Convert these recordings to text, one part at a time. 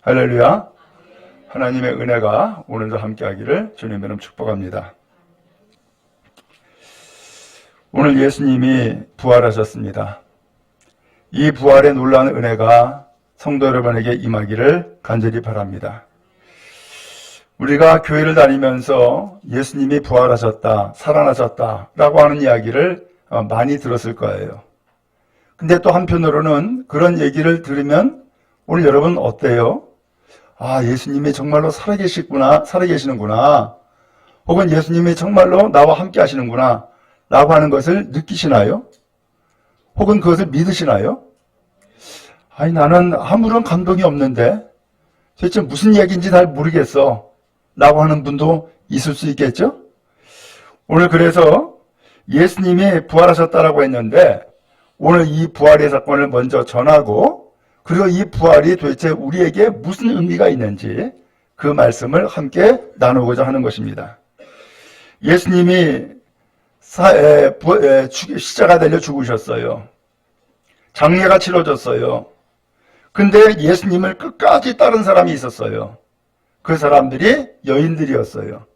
할렐루야. 하나님의 은혜가 오늘도 함께하기를 주님의 이름 축복합니다. 오늘 예수님이 부활하셨습니다. 이 부활의 놀라운 은혜가 성도 여러분에게 임하기를 간절히 바랍니다. 우리가 교회를 다니면서 예수님이 부활하셨다, 살아나셨다 라고 하는 이야기를 많이 들었을 거예요. 근데 또 한편으로는 그런 얘기를 들으면 오늘 여러분 어때요? 아, 예수님이 정말로 살아계시는구나. 혹은 예수님이 정말로 나와 함께 하시는구나 라고 하는 것을 느끼시나요? 혹은 그것을 믿으시나요? 아니, 나는 아무런 감동이 없는데 도대체 무슨 얘기인지 잘 모르겠어 라고 하는 분도 있을 수 있겠죠? 오늘 그래서 예수님이 부활하셨다라고 했는데 오늘 이 부활의 사건을 먼저 전하고 그리고 이 부활이 도대체 우리에게 무슨 의미가 있는지 그 말씀을 함께 나누고자 하는 것입니다. 예수님이 십자가 달려 죽으셨어요. 장례가 치러졌어요. 근데 예수님을 끝까지 따른 사람이 있었어요. 그 사람들이 여인들이었어요.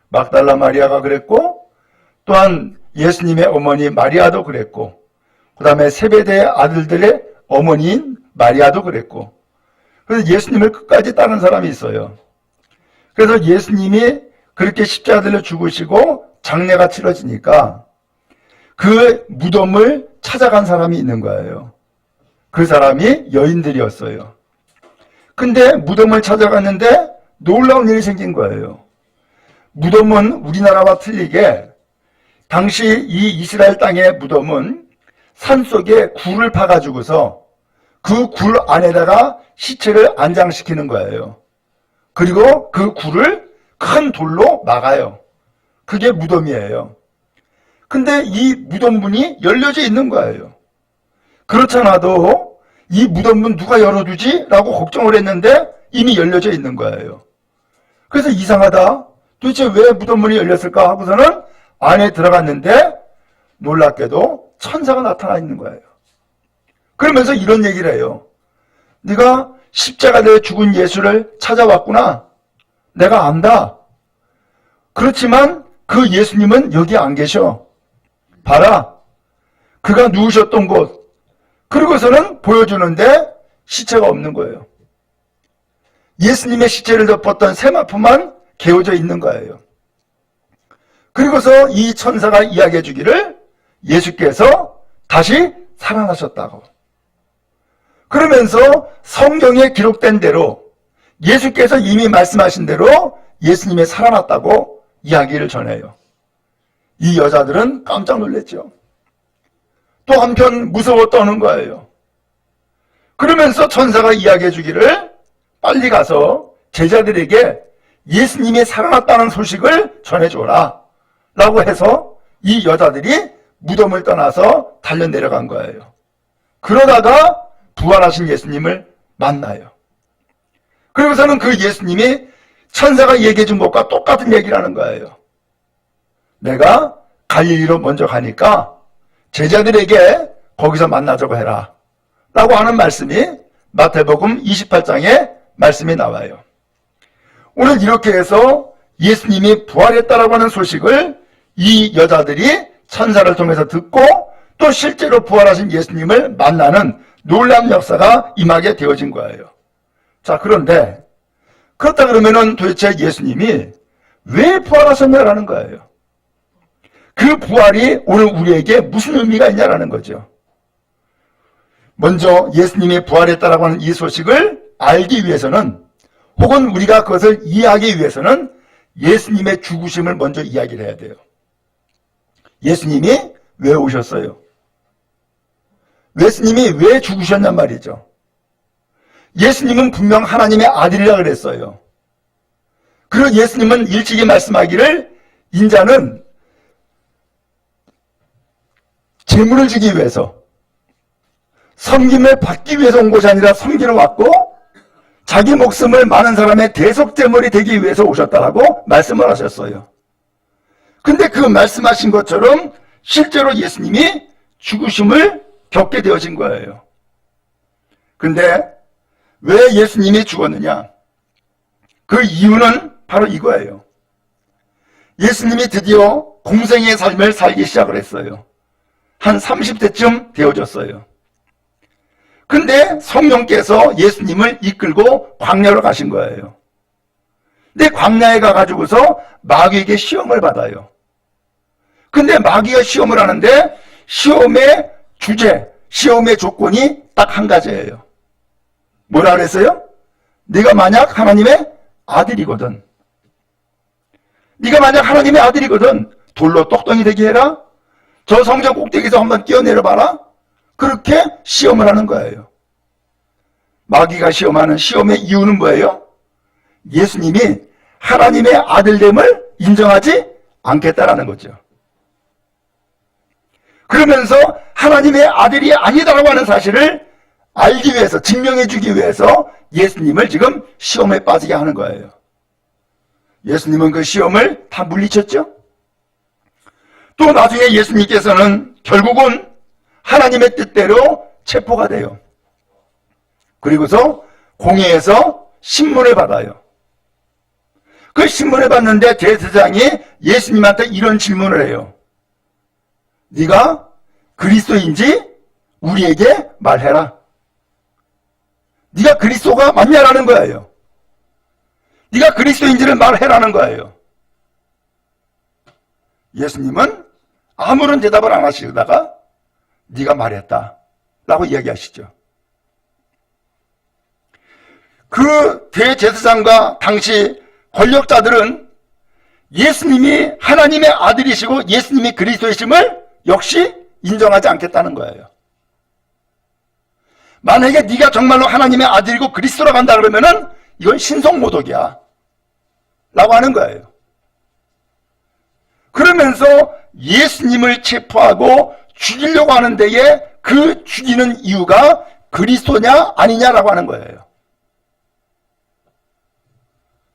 막달라 마리아가 그랬고 또한 예수님의 어머니 마리아도 그랬고 그 다음에 세베대의 아들들의 어머니인 마리아도 그랬고 그래서 예수님을 끝까지 따른 사람이 있어요. 그래서 예수님이 그렇게 십자가 달려 죽으시고 장례가 치러지니까 그 무덤을 찾아간 사람이 있는 거예요. 그 사람이 여인들이었어요. 근데 무덤을 찾아갔는데 놀라운 일이 생긴 거예요. 무덤은 우리나라와 틀리게 당시 이 이스라엘 땅의 무덤은 산속에 굴을 파가지고서 그 굴 안에다가 시체를 안장시키는 거예요. 그리고 그 굴을 큰 돌로 막아요. 그게 무덤이에요. 근데 이 무덤문이 열려져 있는 거예요. 그렇잖아도 이 무덤문 누가 열어두지? 라고 걱정을 했는데 이미 열려져 있는 거예요. 그래서 이상하다. 도대체 왜 무덤문이 열렸을까 하고서는 안에 들어갔는데 놀랍게도 천사가 나타나 있는 거예요. 그러면서 이런 얘기를 해요. 네가 십자가에 죽은 예수를 찾아왔구나. 내가 안다. 그렇지만 그 예수님은 여기 안 계셔. 봐라. 그가 누우셨던 곳. 그러고서는 보여주는데 시체가 없는 거예요. 예수님의 시체를 덮었던 세마포만 개어져 있는 거예요. 그리고서 이 천사가 이야기해 주기를 예수께서 다시 살아나셨다고. 그러면서 성경에 기록된 대로 예수께서 이미 말씀하신 대로 예수님이 살아났다고 이야기를 전해요. 이 여자들은 깜짝 놀랐죠. 또 한편 무서워 떠는 거예요. 그러면서 천사가 이야기해 주기를 빨리 가서 제자들에게 예수님이 살아났다는 소식을 전해줘라 라고 해서 이 여자들이 무덤을 떠나서 달려 내려간 거예요. 그러다가 부활하신 예수님을 만나요. 그리고서는 그 예수님이 천사가 얘기해 준 것과 똑같은 얘기를 하는 거예요. 내가 갈릴리로 먼저 가니까 제자들에게 거기서 만나자고 해라 라고 하는 말씀이 마태복음 28장에 말씀이 나와요. 오늘 이렇게 해서 예수님이 부활했다라고 하는 소식을 이 여자들이 천사를 통해서 듣고 또 실제로 부활하신 예수님을 만나는 놀라운 역사가 임하게 되어진 거예요. 자, 그런데 그렇다 그러면은 도대체 예수님이 왜 부활하셨냐라는 거예요. 그 부활이 오늘 우리에게 무슨 의미가 있냐라는 거죠. 먼저 예수님이 부활했다라고 하는 이 소식을 알기 위해서는 혹은 우리가 그것을 이해하기 위해서는 예수님의 죽으심을 먼저 이야기를 해야 돼요. 예수님이 왜 오셨어요? 예수님이 왜 죽으셨냔 말이죠. 예수님은 분명 하나님의 아들이라 그랬어요. 그리고 예수님은 일찍이 말씀하기를 인자는 재물을 주기 위해서 섬김을 받기 위해서 온 것이 아니라 섬기러 왔고 자기 목숨을 많은 사람의 대속제물이 되기 위해서 오셨다라고 말씀을 하셨어요. 근데 그 말씀하신 것처럼 실제로 예수님이 죽으심을 겪게 되어진 거예요. 근데 왜 예수님이 죽었느냐? 그 이유는 바로 이거예요. 예수님이 드디어 공생의 삶을 살기 시작을 했어요. 한 30대쯤 되어졌어요. 근데 성령께서 예수님을 이끌고 광야로 가신 거예요. 근데 광야에 가가지고서 마귀에게 시험을 받아요. 근데 마귀가 시험을 하는데 시험의 주제, 시험의 조건이 딱 한 가지예요. 뭐라 그랬어요? 네가 만약 하나님의 아들이거든. 네가 만약 하나님의 아들이거든 돌로 똑똑이 되게 해라. 저 성전 꼭대기에서 한번 뛰어내려봐라. 그렇게 시험을 하는 거예요. 마귀가 시험하는 시험의 이유는 뭐예요? 예수님이 하나님의 아들됨을 인정하지 않겠다라는 거죠. 그러면서 하나님의 아들이 아니다라고 하는 사실을 알기 위해서, 증명해 주기 위해서 예수님을 지금 시험에 빠지게 하는 거예요. 예수님은 그 시험을 다 물리쳤죠. 또 나중에 예수님께서는 결국은 하나님의 뜻대로 체포가 돼요. 그리고서 공회에서 신문을 받아요. 그 신문을 받는데 대제사장이 예수님한테 이런 질문을 해요. 네가 그리스도인지 우리에게 말해라. 네가 그리스도가 맞냐라는 거예요. 네가 그리스도인지를 말해라는 거예요. 예수님은 아무런 대답을 안 하시다가 네가 말했다 라고 이야기하시죠. 그 대제사장과 당시 권력자들은 예수님이 하나님의 아들이시고 예수님이 그리스도이심을 역시 인정하지 않겠다는 거예요. 만약에 네가 정말로 하나님의 아들이고 그리스도라고 한다 그러면은 이건 신성모독이야 라고 하는 거예요. 그러면서 예수님을 체포하고 죽이려고 하는 데에 그 죽이는 이유가 그리스도냐 아니냐라고 하는 거예요.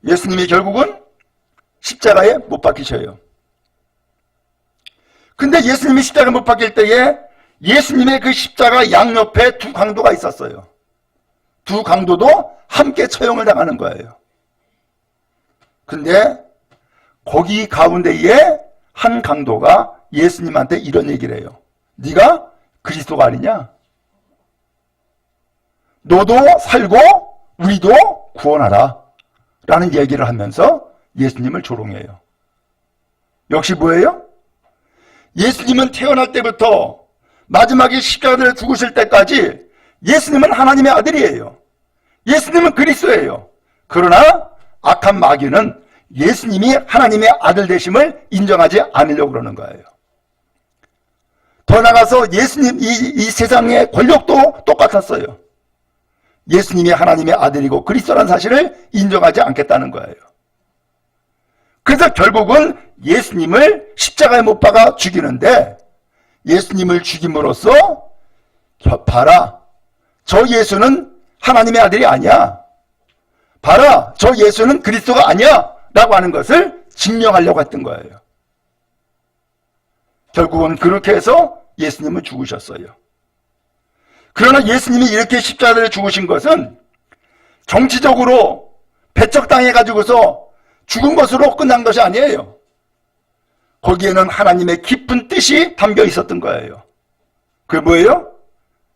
예수님이 결국은 십자가에 못 박히셔요. 근데 예수님이 십자가에 못 박힐 때에 예수님의 그 십자가 양옆에 두 강도가 있었어요. 두 강도도 함께 처형을 당하는 거예요. 근데 거기 가운데에 한 강도가 예수님한테 이런 얘기를 해요. 네가 그리스도가 아니냐? 너도 살고 우리도 구원하라 라는 얘기를 하면서 예수님을 조롱해요. 역시 뭐예요? 예수님은 태어날 때부터 마지막에 십자가를 죽으실 때까지 예수님은 하나님의 아들이에요. 예수님은 그리스도예요. 그러나 악한 마귀는 예수님이 하나님의 아들 되심을 인정하지 않으려고 그러는 거예요. 더 나아가서 예수님, 이 세상의 권력도 똑같았어요. 예수님이 하나님의 아들이고 그리스도라는 사실을 인정하지 않겠다는 거예요. 그래서 결국은 예수님을 십자가에 못 박아 죽이는데 예수님을 죽임으로써 봐라, 저 예수는 하나님의 아들이 아니야. 봐라, 저 예수는 그리스도가 아니야 라고 하는 것을 증명하려고 했던 거예요. 결국은 그렇게 해서 예수님은 죽으셨어요. 그러나 예수님이 이렇게 십자가를 죽으신 것은 정치적으로 배척당해가지고서 죽은 것으로 끝난 것이 아니에요. 거기에는 하나님의 깊은 뜻이 담겨 있었던 거예요. 그게 뭐예요?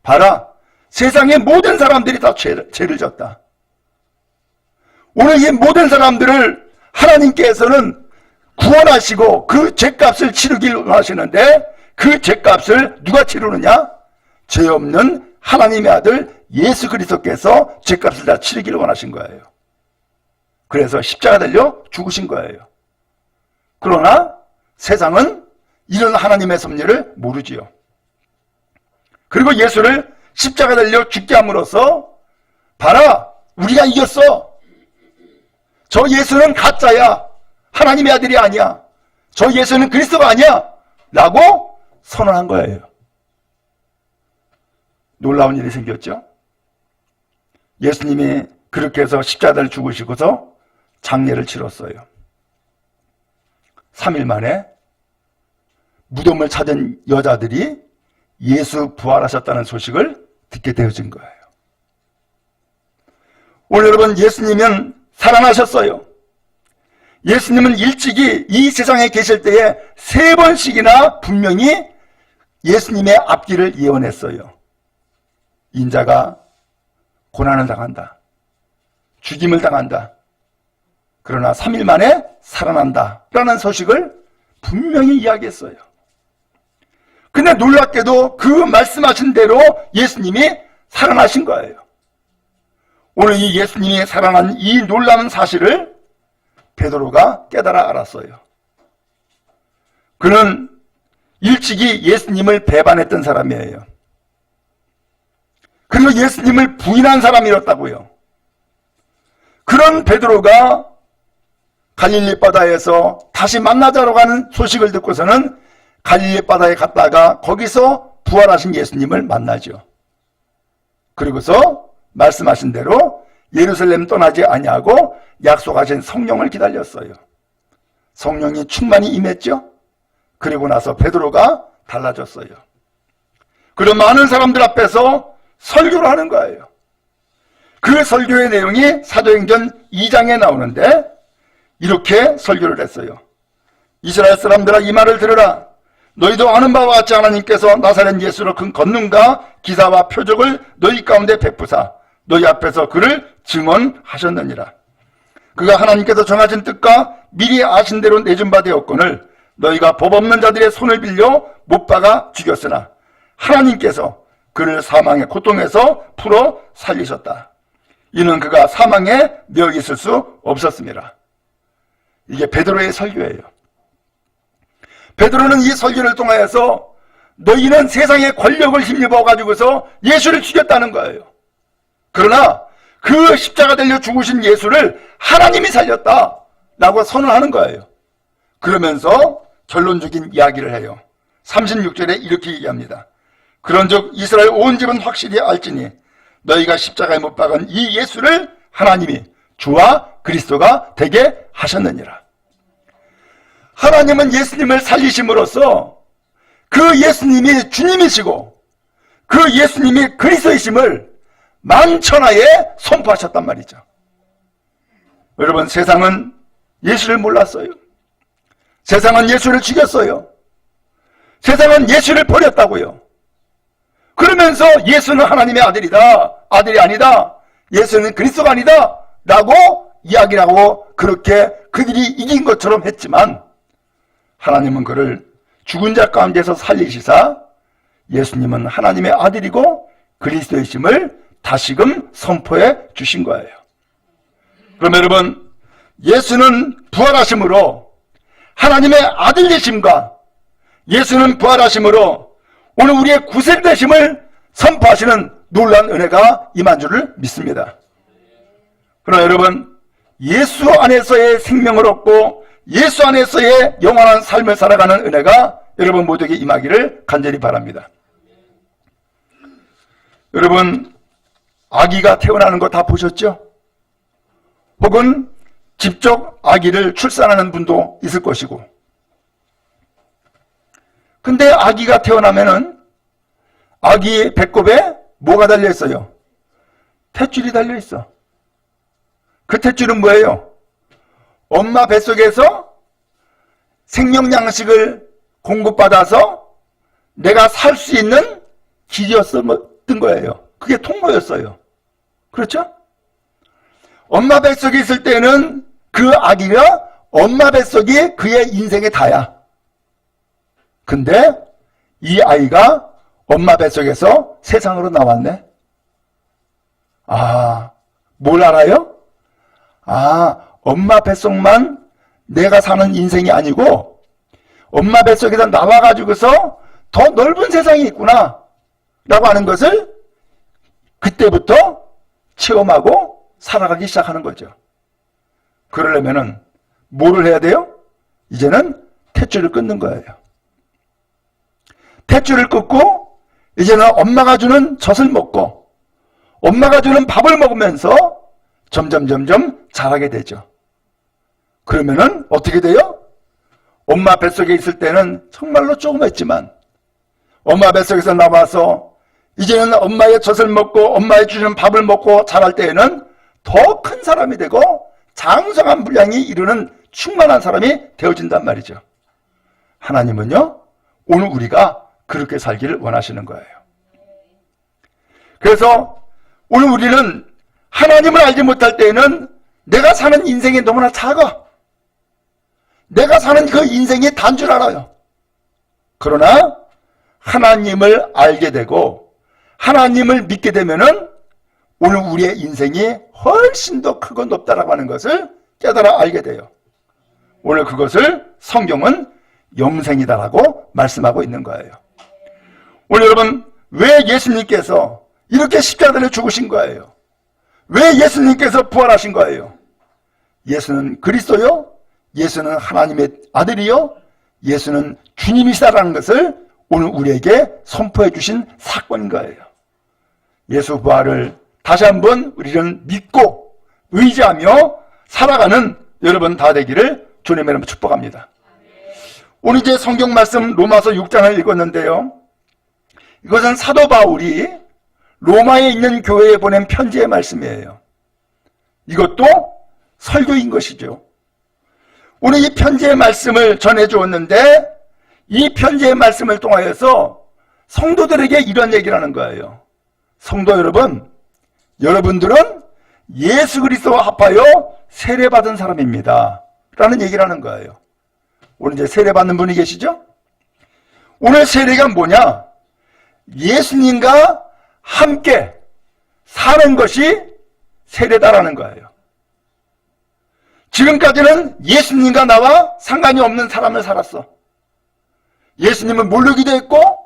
봐라, 세상의 모든 사람들이 다 죄를 졌다. 오늘 이 모든 사람들을 하나님께서는 구원하시고 그 죄값을 치르기를 원하시는데 그 죄값을 누가 치르느냐? 죄 없는 하나님의 아들 예수 그리스도께서 죄값을 다 치르기를 원하신 거예요. 그래서 십자가 달려 죽으신 거예요. 그러나 세상은 이런 하나님의 섭리를 모르지요. 그리고 예수를 십자가 달려 죽게 함으로써 봐라, 우리가 이겼어. 저 예수는 가짜야. 하나님의 아들이 아니야. 저 예수는 그리스도가 아니야 라고 선언한 거예요. 놀라운 일이 생겼죠. 예수님이 그렇게 해서 십자가를 죽으시고서 장례를 치렀어요. 3일 만에 무덤을 찾은 여자들이 예수 부활하셨다는 소식을 듣게 되어진 거예요. 오늘 여러분, 예수님은 살아나셨어요. 예수님은 일찍이 이 세상에 계실 때에 3번씩이나 분명히 예수님의 앞길을 예언했어요. 인자가 고난을 당한다. 죽임을 당한다. 그러나 3일 만에 살아난다. 라는 소식을 분명히 이야기했어요. 근데 놀랍게도 그 말씀하신 대로 예수님이 살아나신 거예요. 오늘 이 예수님이 살아난 이 놀라운 사실을 베드로가 깨달아 알았어요. 그는 일찍이 예수님을 배반했던 사람이에요. 그리고 예수님을 부인한 사람이었다고요. 그런 베드로가 갈릴리 바다에서 다시 만나자고 하는 소식을 듣고서는 갈릴리 바다에 갔다가 거기서 부활하신 예수님을 만나죠. 그리고서 말씀하신 대로 예루살렘 떠나지 아니하고 약속하신 성령을 기다렸어요. 성령이 충만히 임했죠. 그리고 나서 베드로가 달라졌어요. 그런 많은 사람들 앞에서 설교를 하는 거예요. 그 설교의 내용이 사도행전 2장에 나오는데 이렇게 설교를 했어요. 이스라엘 사람들아, 이 말을 들으라. 너희도 아는 바와 같이 하나님께서 나사렛 예수로 큰 권능과 기사와 표적을 너희 가운데 베푸사 너희 앞에서 그를 증언하셨느니라. 그가 하나님께서 정하신 뜻과 미리 아신 대로 내준 바 되었거늘 너희가 법 없는 자들의 손을 빌려 못 박아 죽였으나 하나님께서 그를 사망의 고통에서 풀어 살리셨다. 이는 그가 사망에 매여 있을 수 없었습니다. 이게 베드로의 설교예요. 베드로는 이 설교를 통하여서 너희는 세상의 권력을 힘입어 가지고서 예수를 죽였다는 거예요. 그러나 그 십자가 달려 죽으신 예수를 하나님이 살렸다라고 선언하는 거예요. 그러면서 결론적인 이야기를 해요. 36절에 이렇게 얘기합니다. 그런즉 이스라엘 온 집은 확실히 알지니 너희가 십자가에 못 박은 이 예수를 하나님이 주와 그리스도가 되게 하셨느니라. 하나님은 예수님을 살리심으로써 그 예수님이 주님이시고 그 예수님이 그리스도이심을 만천하에 선포하셨단 말이죠. 여러분, 세상은 예수를 몰랐어요. 세상은 예수를 죽였어요. 세상은 예수를 버렸다고요. 그러면서 예수는 하나님의 아들이다, 아들이 아니다, 예수는 그리스도가 아니다 라고 이야기를 하고 그렇게 그들이 이긴 것처럼 했지만 하나님은 그를 죽은 자 가운데서 살리시사 예수님은 하나님의 아들이고 그리스도이심을 다시금 선포해 주신 거예요. 그럼 여러분, 예수는 부활하심으로 하나님의 아들이심과 예수는 부활하심으로 오늘 우리의 구속되심을 선포하시는 놀라운 은혜가 임한 줄을 믿습니다. 그러나 여러분, 예수 안에서의 생명을 얻고 예수 안에서의 영원한 삶을 살아가는 은혜가 여러분 모두에게 임하기를 간절히 바랍니다. 여러분, 아기가 태어나는 거 다 보셨죠? 혹은 직접 아기를 출산하는 분도 있을 것이고. 근데 아기가 태어나면은 아기의 배꼽에 뭐가 달려있어요? 탯줄이 달려있어. 그 탯줄은 뭐예요? 엄마 뱃속에서 생명양식을 공급받아서 내가 살 수 있는 길이었던 거예요. 그게 통로였어요. 그렇죠? 엄마 뱃속에 있을 때는 그 아기가 엄마 뱃속이 그의 인생의 다야. 근데 이 아이가 엄마 뱃속에서 세상으로 나왔네. 아, 뭘 알아요? 아, 엄마 뱃속만 내가 사는 인생이 아니고 엄마 뱃속에서 나와가지고서 더 넓은 세상이 있구나 라고 하는 것을 그때부터 체험하고 살아가기 시작하는 거죠. 그러려면은 뭐를 해야 돼요? 이제는 탯줄을 끊는 거예요. 탯줄을 끊고 이제는 엄마가 주는 젖을 먹고 엄마가 주는 밥을 먹으면서 점점 자라게 되죠. 그러면은 어떻게 돼요? 엄마 뱃속에 있을 때는 정말로 조그맣지만 엄마 뱃속에서 나와서 이제는 엄마의 젖을 먹고 엄마의 주는 밥을 먹고 자랄 때에는 더 큰 사람이 되고 장성한 분량이 이루는 충만한 사람이 되어진단 말이죠. 하나님은요, 오늘 우리가 그렇게 살기를 원하시는 거예요. 그래서 오늘 우리는 하나님을 알지 못할 때에는 내가 사는 인생이 너무나 작아. 내가 사는 그 인생이 단 줄 알아요. 그러나 하나님을 알게 되고 하나님을 믿게 되면은 오늘 우리의 인생이 훨씬 더 크고 높다라고 하는 것을 깨달아 알게 돼요. 오늘 그것을 성경은 영생이다라고 말씀하고 있는 거예요. 오늘 여러분, 왜 예수님께서 이렇게 십자가를 죽으신 거예요? 왜 예수님께서 부활하신 거예요? 예수는 그리스도요? 예수는 하나님의 아들이요? 예수는 주님이시다라는 것을 오늘 우리에게 선포해 주신 사건인 거예요. 예수 부활을 다시 한번 우리는 믿고 의지하며 살아가는 여러분 다 되기를 주님의 이름으로 축복합니다. 오늘 이제 성경 말씀 로마서 6장을 읽었는데요. 이것은 사도 바울이 로마에 있는 교회에 보낸 편지의 말씀이에요. 이것도 설교인 것이죠. 오늘 이 편지의 말씀을 전해주었는데 이 편지의 말씀을 통하여서 성도들에게 이런 얘기를 하는 거예요. 성도 여러분, 여러분들은 예수 그리스도와 합하여 세례받은 사람입니다 라는 얘기를 하는 거예요. 오늘 이제 세례받는 분이 계시죠? 오늘 세례가 뭐냐? 예수님과 함께 사는 것이 세례다라는 거예요. 지금까지는 예수님과 나와 상관이 없는 사람을 살았어. 예수님을 모르기도 했고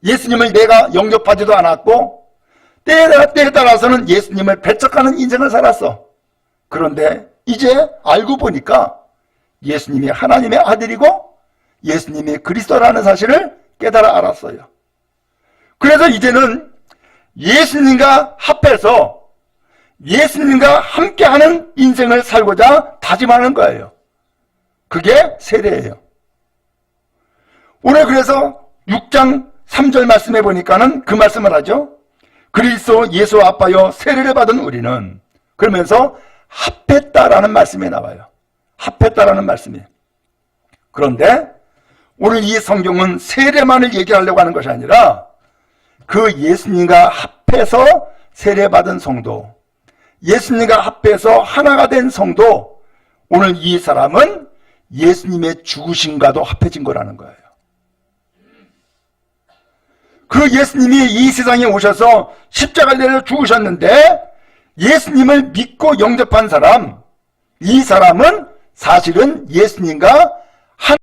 예수님을 내가 영접하지도 않았고 때에 따라서는 예수님을 배척하는 인생을 살았어. 그런데 이제 알고 보니까 예수님이 하나님의 아들이고 예수님이 그리스도라는 사실을 깨달아 알았어요. 그래서 이제는 예수님과 합해서 예수님과 함께하는 인생을 살고자 다짐하는 거예요. 그게 세례예요. 오늘 그래서 6장 3절 말씀해 보니까는 그 말씀을 하죠. 그리스도 예수와 합하여 세례를 받은 우리는, 그러면서 합했다라는 말씀이 나와요. 합했다라는 말씀이. 그런데 오늘 이 성경은 세례만을 얘기하려고 하는 것이 아니라 그 예수님과 합해서 세례받은 성도, 예수님과 합해서 하나가 된 성도, 오늘 이 사람은 예수님의 죽으심과도 합해진 거라는 거예요. 그 예수님이 이 세상에 오셔서 십자가를 내려 죽으셨는데 예수님을 믿고 영접한 사람, 이 사람은 사실은 예수님과